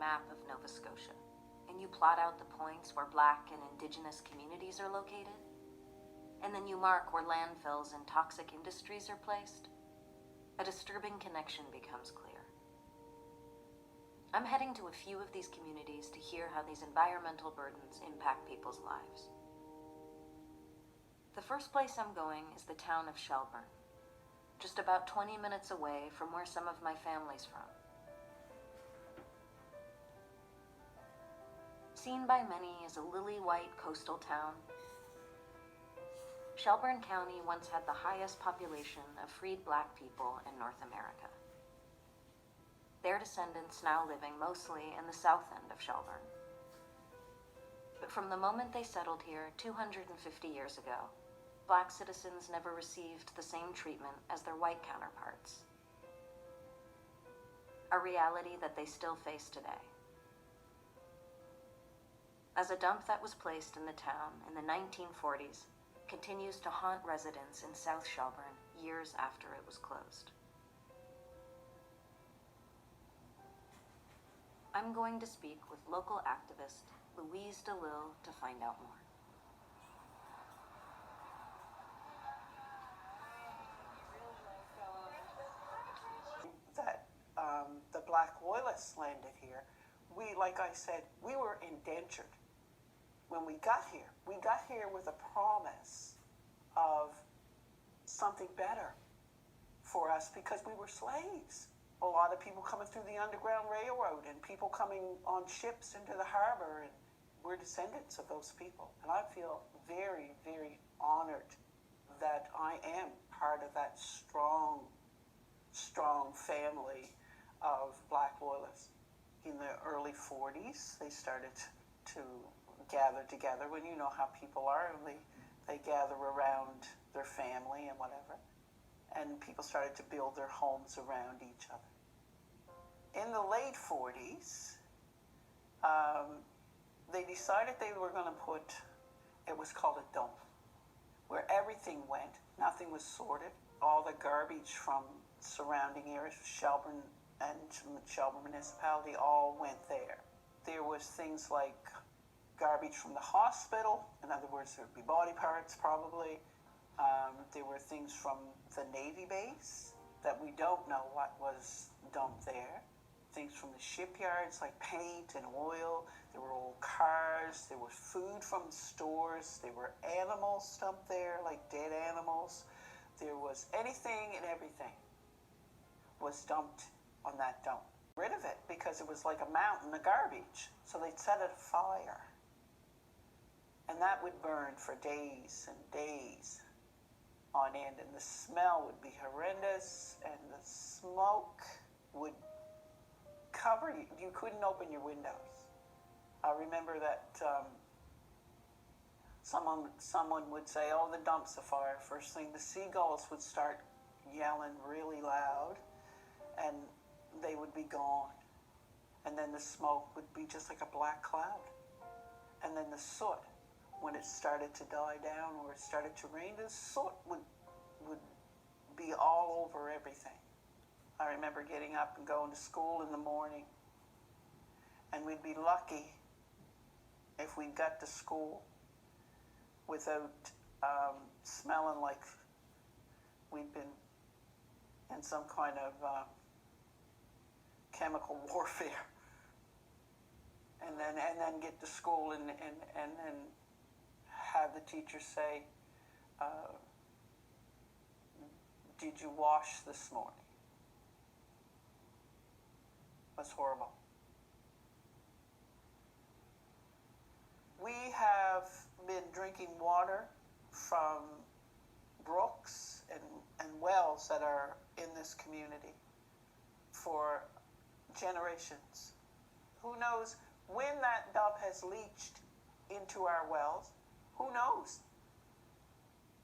map of Nova Scotia, and you plot out the points where Black and Indigenous communities are located, and then you mark where landfills and toxic industries are placed, a disturbing connection becomes clear. I'm heading to a few of these communities to hear how these environmental burdens impact people's lives. The first place I'm going is the town of Shelburne, just about 20 minutes away from where some of my family's from. Seen by many as a lily-white coastal town, Shelburne County once had the highest population of freed Black people in North America. Their descendants now living mostly in the south end of Shelburne. But from the moment they settled here 250 years ago, Black citizens never received the same treatment as their white counterparts. A reality that they still face today. As a dump that was placed in the town in the 1940s continues to haunt residents in South Shelburne years after it was closed. I'm going to speak with local activist Louise DeLille to find out more. That the Black Loyalists landed here, like I said, we were indentured. When we got here with a promise of something better for us because we were slaves. A lot of people coming through the Underground Railroad and people coming on ships into the harbor, and we're descendants of those people. And I feel very, very honored that I am part of that strong family of Black Loyalists. In the early 40s, they started to gather together. When you know how people are, they gather around their family and whatever. And people started to build their homes around each other. In the late 40s, they decided they were going to put, it was called a dump, where everything went, nothing was sorted. All the garbage from surrounding areas, Shelburne and Shelburne municipality, all went there. There was things like garbage from the hospital, in other words, there would be body parts probably. There were things from the Navy base that we don't know what was dumped there. Things from the shipyards like paint and oil. There were old cars. There was food from stores. There were animals dumped there, like dead animals. There was anything and everything was dumped on that dump. Rid of it because it was like a mountain of garbage. So they'd set it afire. And that would burn for days and days on end. And the smell would be horrendous. And the smoke would cover you. You couldn't open your windows. I remember that someone would say, oh, the dump's afire. First thing, the seagulls would start yelling really loud. And they would be gone. And then the smoke would be just like a black cloud. And then the soot, when it started to die down or it started to rain, the soot would be all over everything. I remember getting up and going to school in the morning, and we'd be lucky if we got to school without smelling like we'd been in some kind of chemical warfare. And then get to school and then have the teacher say, did you wash this morning? It was horrible. We have been drinking water from brooks and wells that are in this community for generations. Who knows when that dump has leached into our wells? Who knows?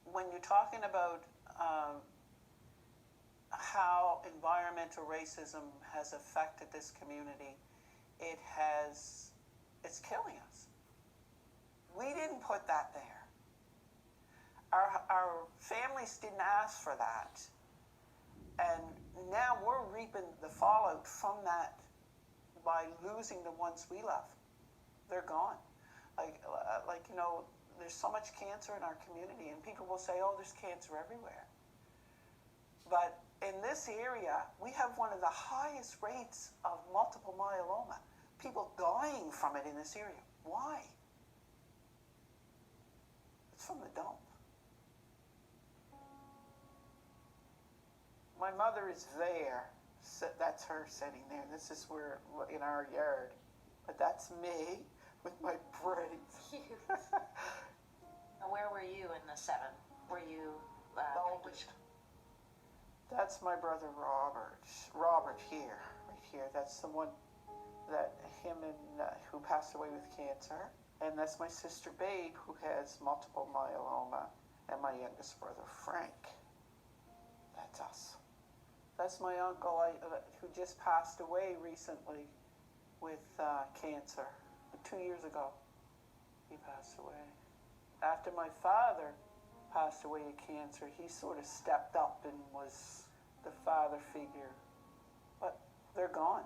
When you're talking about how environmental racism has affected this community, it's killing us. We didn't put that there. Our families didn't ask for that. And now we're reaping the fallout from that by losing the ones we love. They're gone. Like you know, there's so much cancer in our community, and people will say, oh, there's cancer everywhere. But in this area, we have one of the highest rates of multiple myeloma. People dying from it in this area. Why? It's from the dump. My mother is there. That's her sitting there. This is where, in our yard. But that's me with my braids. Cute. Where were you in the 7? Were you Oldest. That's my brother Robert. Robert here, right here. That's the one that him and who passed away with cancer. And that's my sister Babe, who has multiple myeloma, and my youngest brother Frank. That's us. That's my uncle who just passed away recently with cancer. 2 years ago, he passed away. After my father passed away of cancer, he sort of stepped up and was the father figure. But they're gone.